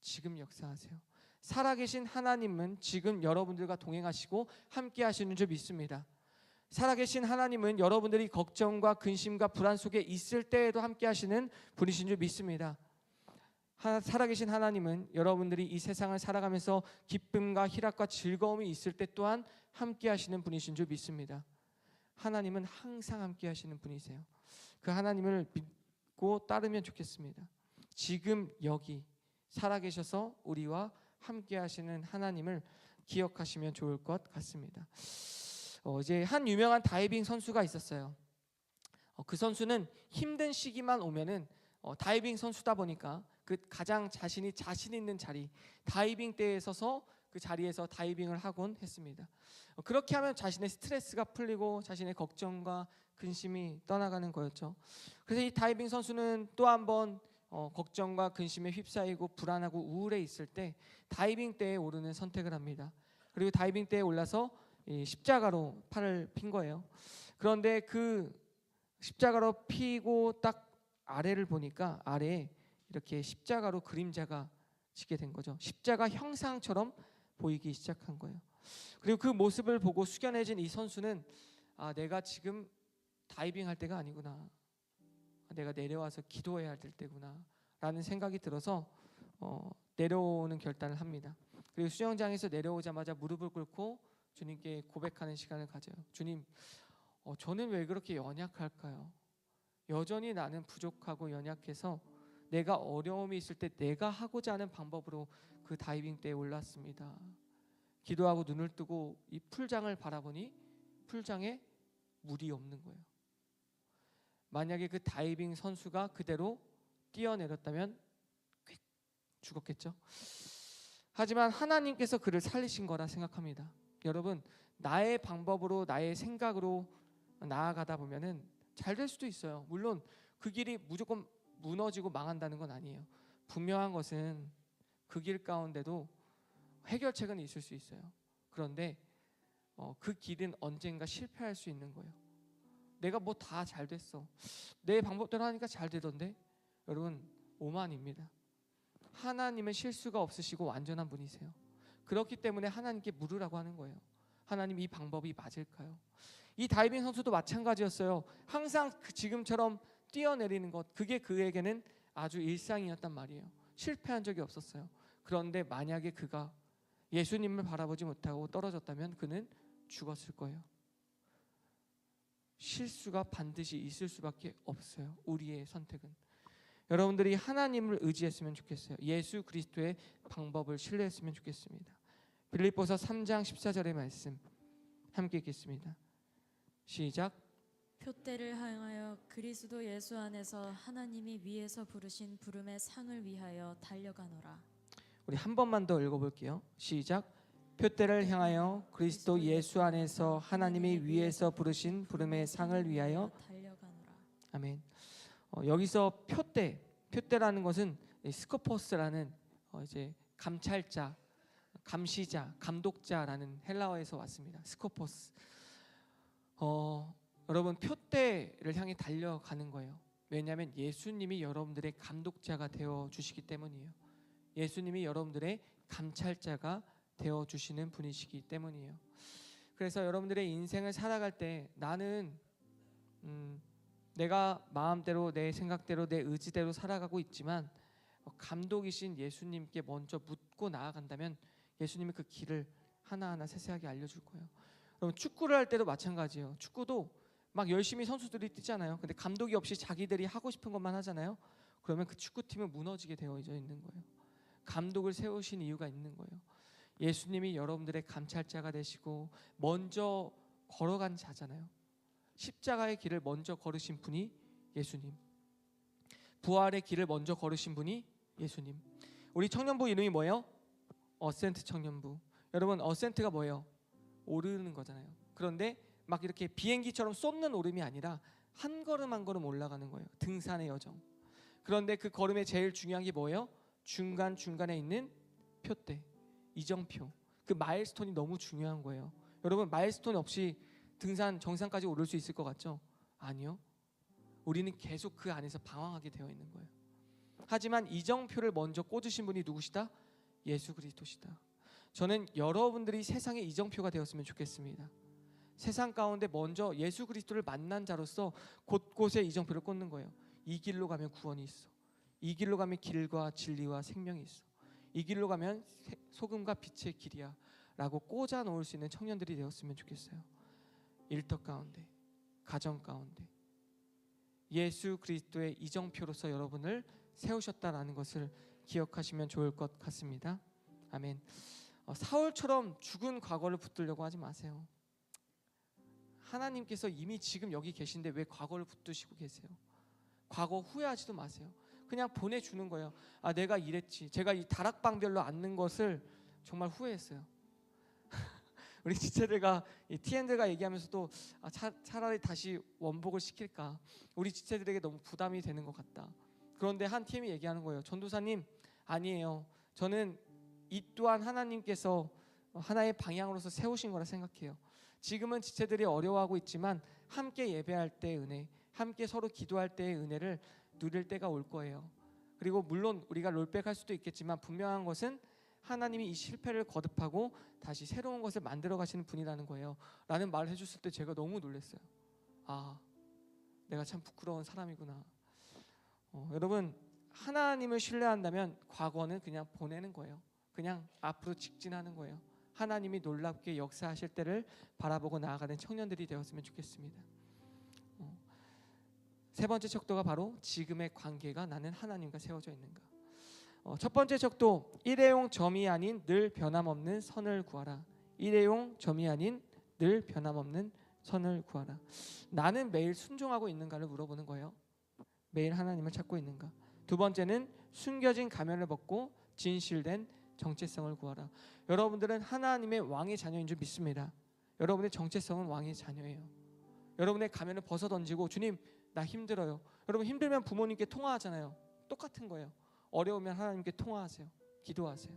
지금 역사하세요. 살아계신 하나님은 지금 여러분들과 동행하시고 함께 하시는 줄 믿습니다. 살아계신 하나님은 여러분들이 걱정과 근심과 불안 속에 있을 때에도 함께 하시는 분이신 줄 믿습니다. 살아계신 하나님은 여러분들이 이 세상을 살아가면서 기쁨과 희락과 즐거움이 있을 때 또한 함께 하시는 분이신 줄 믿습니다. 하나님은 항상 함께 하시는 분이세요. 그 하나님을 믿고 따르면 좋겠습니다. 지금 여기 살아계셔서 우리와 함께 하시는 하나님을 기억하시면 좋을 것 같습니다. 이제 한 유명한 다이빙 선수가 있었어요. 그 선수는 힘든 시기만 오면은 다이빙 선수다 보니까 그 가장 자신 있는 자리 다이빙 대에 서서 그 자리에서 다이빙을 하곤 했습니다. 그렇게 하면 자신의 스트레스가 풀리고 자신의 걱정과 근심이 떠나가는 거였죠. 그래서 이 다이빙 선수는 또 한 번 걱정과 근심에 휩싸이고 불안하고 우울해 있을 때 다이빙 대에 오르는 선택을 합니다. 그리고 다이빙 대에 올라서 이 십자가로 팔을 핀 거예요. 그런데 그 십자가로 피고 딱 아래를 보니까 아래에 이렇게 십자가로 그림자가 지게 된 거죠. 십자가 형상처럼 보이기 시작한 거예요. 그리고 그 모습을 보고 숙연해진 이 선수는 내가 지금 다이빙 할 때가 아니구나. 내가 내려와서 기도해야 할 때구나 라는 생각이 들어서 내려오는 결단을 합니다. 그리고 수영장에서 내려오자마자 무릎을 꿇고 주님께 고백하는 시간을 가져요. 주님, 저는 왜 그렇게 연약할까요? 여전히 나는 부족하고 연약해서 내가 어려움이 있을 때 내가 하고자 하는 방법으로 그 다이빙 대에 올랐습니다. 기도하고 눈을 뜨고 이 풀장을 바라보니 풀장에 물이 없는 거예요. 만약에 그 다이빙 선수가 그대로 뛰어내렸다면 죽었겠죠. 하지만 하나님께서 그를 살리신 거라 생각합니다. 여러분, 나의 방법으로 나의 생각으로 나아가다 보면은 잘 될 수도 있어요. 물론 그 길이 무조건 무너지고 망한다는 건 아니에요. 분명한 것은 그 길 가운데도 해결책은 있을 수 있어요. 그런데 그 길은 언젠가 실패할 수 있는 거예요. 내가 뭐 다 잘 됐어. 내 방법대로 하니까 잘 되던데. 여러분, 오만입니다. 하나님은 실수가 없으시고 완전한 분이세요. 그렇기 때문에 하나님께 물으라고 하는 거예요. 하나님, 이 방법이 맞을까요? 이 다이빙 선수도 마찬가지였어요. 항상 지금처럼 뛰어내리는 것, 그게 그에게는 아주 일상이었단 말이에요. 실패한 적이 없었어요. 그런데 만약에 그가 예수님을 바라보지 못하고 떨어졌다면 그는 죽었을 거예요. 실수가 반드시 있을 수밖에 없어요. 우리의 선택은. 여러분들이 하나님을 의지했으면 좋겠어요. 예수 그리스도의 방법을 신뢰했으면 좋겠습니다. 빌립보서 3장 14절의 말씀 함께 읽겠습니다. 시작.
표대를 향하여 그리스도 예수 안에서 하나님이 위에서 부르신 부름의 상을 위하여 달려가노라.
우리 한 번만 더 읽어볼게요. 시작. 표대를 향하여 그리스도 예수 안에서 하나님이 위에서 부르신 부름의 상을 위하여
달려가노라.
아멘. 여기서 표대라는 것은 스코포스라는 이제 감찰자, 감시자, 감독자라는 헬라어에서 왔습니다. 스코포스. 여러분, 표대를 향해 달려가는 거예요. 왜냐하면 예수님이 여러분들의 감독자가 되어 주시기 때문이에요. 예수님이 여러분들의 감찰자가 되어 주시는 분이시기 때문이에요. 그래서 여러분들의 인생을 살아갈 때 나는 내가 마음대로 내 생각대로 내 의지대로 살아가고 있지만 감독이신 예수님께 먼저 묻고 나아간다면 예수님이 그 길을 하나하나 세세하게 알려줄 거예요. 여러분, 축구를 할 때도 마찬가지예요. 축구도 막 열심히 선수들이 뛰잖아요. 근데 감독이 없이 자기들이 하고 싶은 것만 하잖아요. 그러면 그 축구팀은 무너지게 되어져 있는 거예요. 감독을 세우신 이유가 있는 거예요. 예수님이 여러분들의 감찰자가 되시고 먼저 걸어간 자잖아요. 십자가의 길을 먼저 걸으신 분이 예수님, 부활의 길을 먼저 걸으신 분이 예수님. 우리 청년부 이름이 뭐예요? 어센트 청년부. 여러분 어센트가 뭐예요? 오르는 거잖아요. 그런데 막 이렇게 비행기처럼 쏟는 오름이 아니라 한 걸음 한 걸음 올라가는 거예요. 등산의 여정. 그런데 그 걸음에 제일 중요한 게 뭐예요? 중간중간에 있는 표대, 이정표. 그 마일스톤이 너무 중요한 거예요. 여러분 마일스톤 없이 등산 정상까지 오를 수 있을 것 같죠? 아니요. 우리는 계속 그 안에서 방황하게 되어 있는 거예요. 하지만 이정표를 먼저 꽂으신 분이 누구시다? 예수 그리스도시다. 저는 여러분들이 세상의 이정표가 되었으면 좋겠습니다. 세상 가운데 먼저 예수 그리스도를 만난 자로서 곳곳에 이정표를 꽂는 거예요. 이 길로 가면 구원이 있어. 이 길로 가면 길과 진리와 생명이 있어. 이 길로 가면 소금과 빛의 길이야 라고 꽂아 놓을 수 있는 청년들이 되었으면 좋겠어요. 일터 가운데, 가정 가운데 예수 그리스도의 이정표로서 여러분을 세우셨다라는 것을 기억하시면 좋을 것 같습니다. 아멘. 사울처럼 죽은 과거를 붙들려고 하지 마세요. 하나님께서 이미 지금 여기 계신데 왜 과거를 붙드시고 계세요? 과거 후회하지도 마세요. 그냥 보내주는 거예요. 아, 내가 이랬지. 제가 이 다락방별로 앉는 것을 정말 후회했어요. 우리 지체들과 이 TN들과 얘기하면서도 차라리 다시 원복을 시킬까. 우리 지체들에게 너무 부담이 되는 것 같다. 그런데 한 팀이 얘기하는 거예요. 전도사님, 아니에요. 저는 이 또한 하나님께서 하나의 방향으로서 세우신 거라 생각해요. 지금은 지체들이 어려워하고 있지만 함께 예배할 때의 은혜, 함께 서로 기도할 때의 은혜를 누릴 때가 올 거예요. 그리고 물론 우리가 롤백할 수도 있겠지만 분명한 것은 하나님이 이 실패를 거듭하고 다시 새로운 것을 만들어 가시는 분이라는 거예요. 라는 말을 해줬을 때 제가 너무 놀랐어요. 아, 내가 참 부끄러운 사람이구나. 여러분, 하나님을 신뢰한다면 과거는 그냥 보내는 거예요. 그냥 앞으로 직진하는 거예요. 하나님이 놀랍게 역사하실 때를 바라보고 나아가는 청년들이 되었으면 좋겠습니다. 세 번째 척도가 바로 지금의 관계가 나는 하나님과 세워져 있는가. 첫 번째 척도, 일회용 점이 아닌 늘 변함없는 선을 구하라. 일회용 점이 아닌 늘 변함없는 선을 구하라. 나는 매일 순종하고 있는가를 물어보는 거예요. 매일 하나님을 찾고 있는가. 두 번째는 숨겨진 가면을 벗고 진실된 정체성을 구하라. 여러분들은 하나님의 왕의 자녀인 줄 믿습니다. 여러분의 정체성은 왕의 자녀예요. 여러분의 가면을 벗어 던지고 주님 나 힘들어요. 여러분 힘들면 부모님께 통화하잖아요. 똑같은 거예요. 어려우면 하나님께 통화하세요. 기도하세요.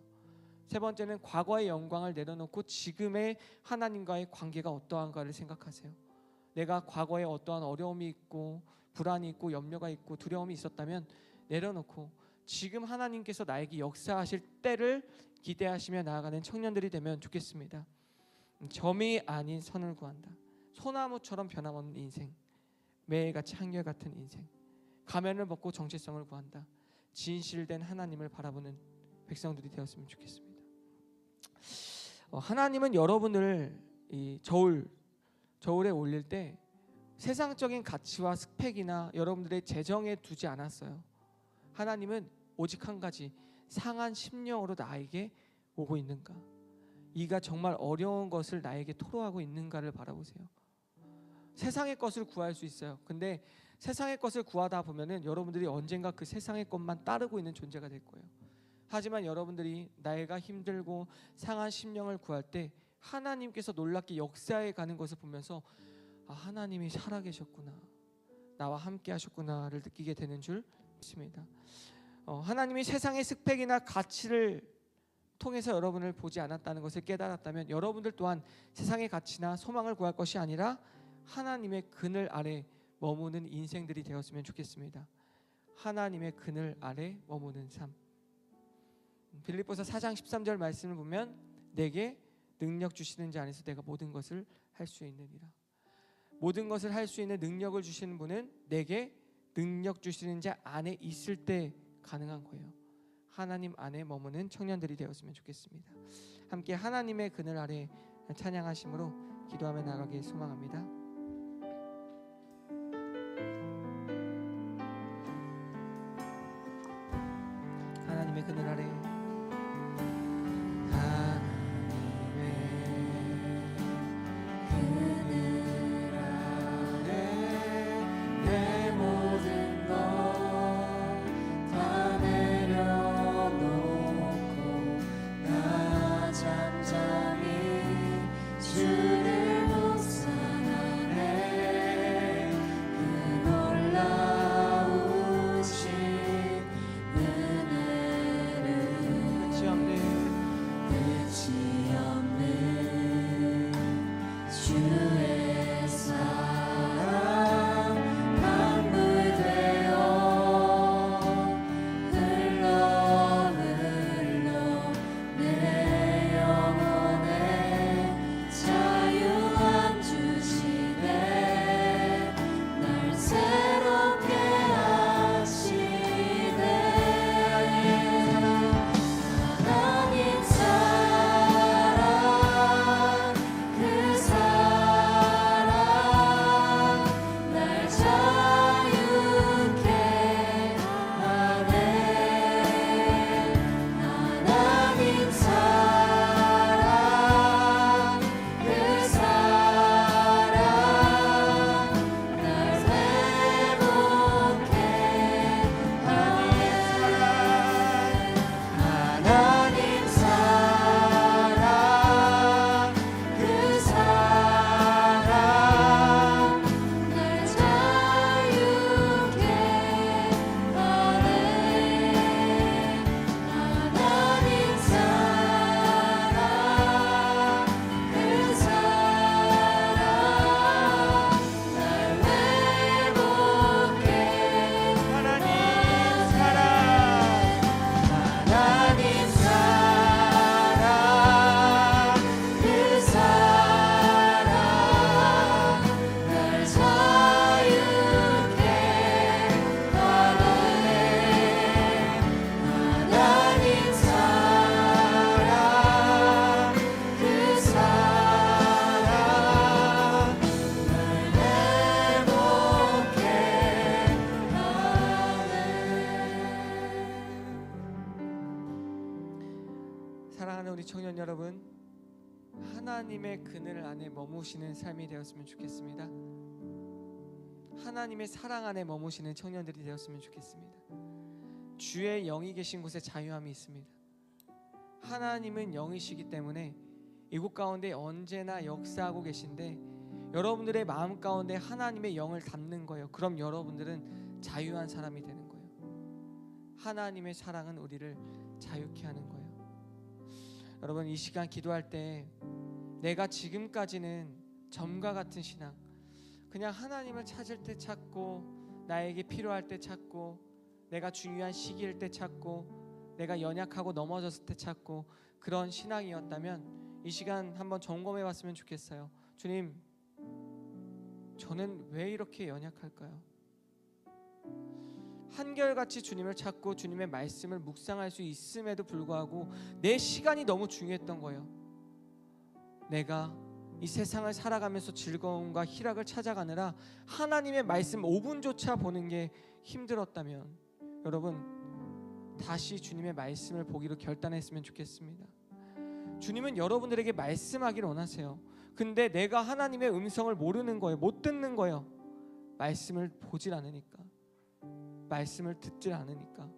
세 번째는 과거의 영광을 내려놓고 지금의 하나님과의 관계가 어떠한가를 생각하세요. 내가 과거에 어떠한 어려움이 있고 불안이 있고 염려가 있고 두려움이 있었다면 내려놓고 지금 하나님께서 나에게 역사하실 때를 기대하시며 나아가는 청년들이 되면 좋겠습니다. 점이 아닌 선을 구한다. 소나무처럼 변함없는 인생, 매일같이 한결같은 인생, 가면을 벗고 정체성을 구한다. 진실된 하나님을 바라보는 백성들이 되었으면 좋겠습니다. 하나님은 여러분을 이 저울에 올릴 때 세상적인 가치와 스펙이나 여러분들의 재정에 두지 않았어요. 하나님은 오직 한 가지, 상한 심령으로 나에게 오고 있는가, 이가 정말 어려운 것을 나에게 토로하고 있는가를 바라보세요. 세상의 것을 구할 수 있어요. 근데 세상의 것을 구하다 보면은 여러분들이 언젠가 그 세상의 것만 따르고 있는 존재가 될 거예요. 하지만 여러분들이 내가 힘들고 상한 심령을 구할 때 하나님께서 놀랍게 역사해 가는 것을 보면서 아, 하나님이 살아계셨구나, 나와 함께 하셨구나를 느끼게 되는 줄 믿습니다. 하나님이 세상의 스펙이나 가치를 통해서 여러분을 보지 않았다는 것을 깨달았다면 여러분들 또한 세상의 가치나 소망을 구할 것이 아니라 하나님의 그늘 아래 머무는 인생들이 되었으면 좋겠습니다. 하나님의 그늘 아래 머무는 삶. 빌립보서 4장 13절 말씀을 보면 내게 능력 주시는 자 안에서 내가 모든 것을 할 수 있느니라. 모든 것을 할 수 있는 능력을 주시는 분은 내게 능력 주시는 자 안에 있을 때 가능한 거예요. 하나님 안에 머무는 청년들이 되었으면 좋겠습니다. 함께 하나님의 그늘 아래 찬양하심으로 기도하며 나가길 소망합니다. 하나님의 그늘 아래,
다 내려놓고 나
우리 청년 여러분, 하나님의 그늘 안에 머무시는 삶이 되었으면 좋겠습니다. 하나님의 사랑 안에 머무시는 청년들이 되었으면 좋겠습니다. 주의 영이 계신 곳에 자유함이 있습니다. 하나님은 영이시기 때문에 이곳 가운데 언제나 역사하고 계신데, 여러분들의 마음 가운데 하나님의 영을 담는 거예요. 그럼 여러분들은 자유한 사람이 되는 거예요. 하나님의 사랑은 우리를 자유케 하는 거예요. 여러분, 이 시간 기도할 때 내가 지금까지는 점과 같은 신앙, 그냥 하나님을 찾을 때 찾고, 나에게 필요할 때 찾고, 내가 중요한 시기일 때 찾고, 내가 연약하고 넘어졌을 때 찾고, 그런 신앙이었다면 이 시간 한번 점검해 봤으면 좋겠어요. 주님, 저는 왜 이렇게 연약할까요? 한결같이 주님을 찾고 주님의 말씀을 묵상할 수 있음에도 불구하고 내 시간이 너무 중요했던 거예요. 내가 이 세상을 살아가면서 즐거움과 희락을 찾아가느라 하나님의 말씀 5분조차 보는 게 힘들었다면, 여러분 다시 주님의 말씀을 보기로 결단했으면 좋겠습니다. 주님은 여러분들에게 말씀하기를 원하세요. 근데 내가 하나님의 음성을 모르는 거예요. 못 듣는 거예요. 말씀을 보질 않으니까, 말씀을 듣질 않으니까.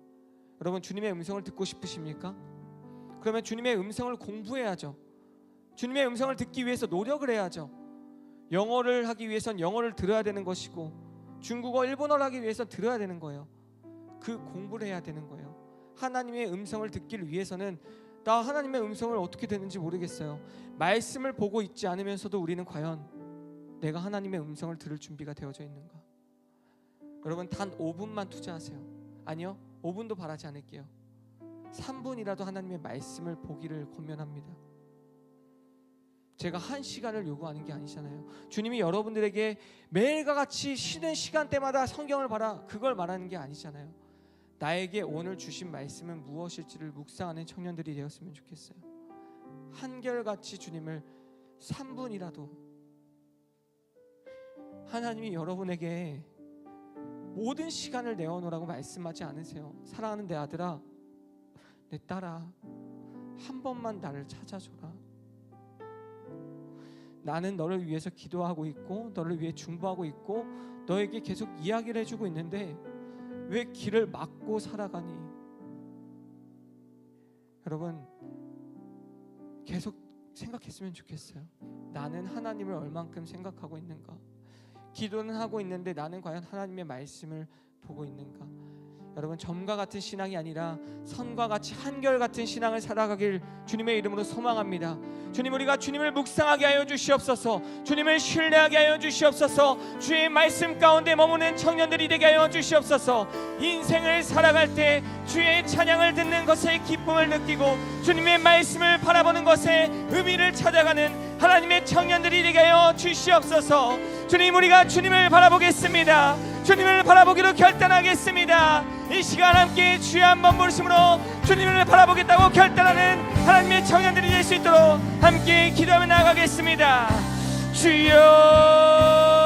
여러분, 주님의 음성을 듣고 싶으십니까? 그러면 주님의 음성을 공부해야죠. 주님의 음성을 듣기 위해서 노력을 해야죠. 영어를 하기 위해선 영어를 들어야 되는 것이고, 중국어, 일본어를 하기 위해선 들어야 되는 거예요. 그 공부를 해야 되는 거예요. 하나님의 음성을 듣기를 위해서는, 나 하나님의 음성을 어떻게 듣는지 모르겠어요. 말씀을 보고 있지 않으면서도 우리는 과연 내가 하나님의 음성을 들을 준비가 되어져 있는가? 여러분, 단 5분만 투자하세요. 아니요, 5분도 바라지 않을게요. 3분이라도 하나님의 말씀을 보기를 권면합니다. 제가 1시간을 요구하는 게 아니잖아요. 주님이 여러분들에게 매일과 같이 쉬는 시간대마다 성경을 봐라, 그걸 말하는 게 아니잖아요. 나에게 오늘 주신 말씀은 무엇일지를 묵상하는 청년들이 되었으면 좋겠어요. 한결같이 주님을 3분이라도, 하나님이 여러분에게 모든 시간을 내어놓으라고 말씀하지 않으세요. 사랑하는 내 아들아, 내 딸아, 한 번만 나를 찾아줘라. 나는 너를 위해서 기도하고 있고, 너를 위해 중보하고 있고, 너에게 계속 이야기를 해주고 있는데 왜 길을 막고 살아가니? 여러분, 계속 생각했으면 좋겠어요. 나는 하나님을 얼만큼 생각하고 있는가? 기도는 하고 있는데 나는 과연 하나님의 말씀을 보고 있는가? 여러분, 점과 같은 신앙이 아니라 선과 같이 한결같은 신앙을 살아가길 주님의 이름으로 소망합니다. 주님, 우리가 주님을 묵상하게 하여 주시옵소서. 주님을 신뢰하게 하여 주시옵소서. 주의 말씀 가운데 머무는 청년들이 되게 하여 주시옵소서. 인생을 살아갈 때 주의 찬양을 듣는 것에 기쁨을 느끼고 주님의 말씀을 바라보는 것에 의미를 찾아가는 하나님의 청년들이 되게 하여 주시옵소서. 주님, 우리가 주님을 바라보겠습니다. 주님을 바라보기로 결단하겠습니다. 이 시간 함께 주여 한번 부르심으로 주님을 바라보겠다고 결단하는 하나님의 청년들이 될 수 있도록 함께 기도하며 나아가겠습니다. 주여.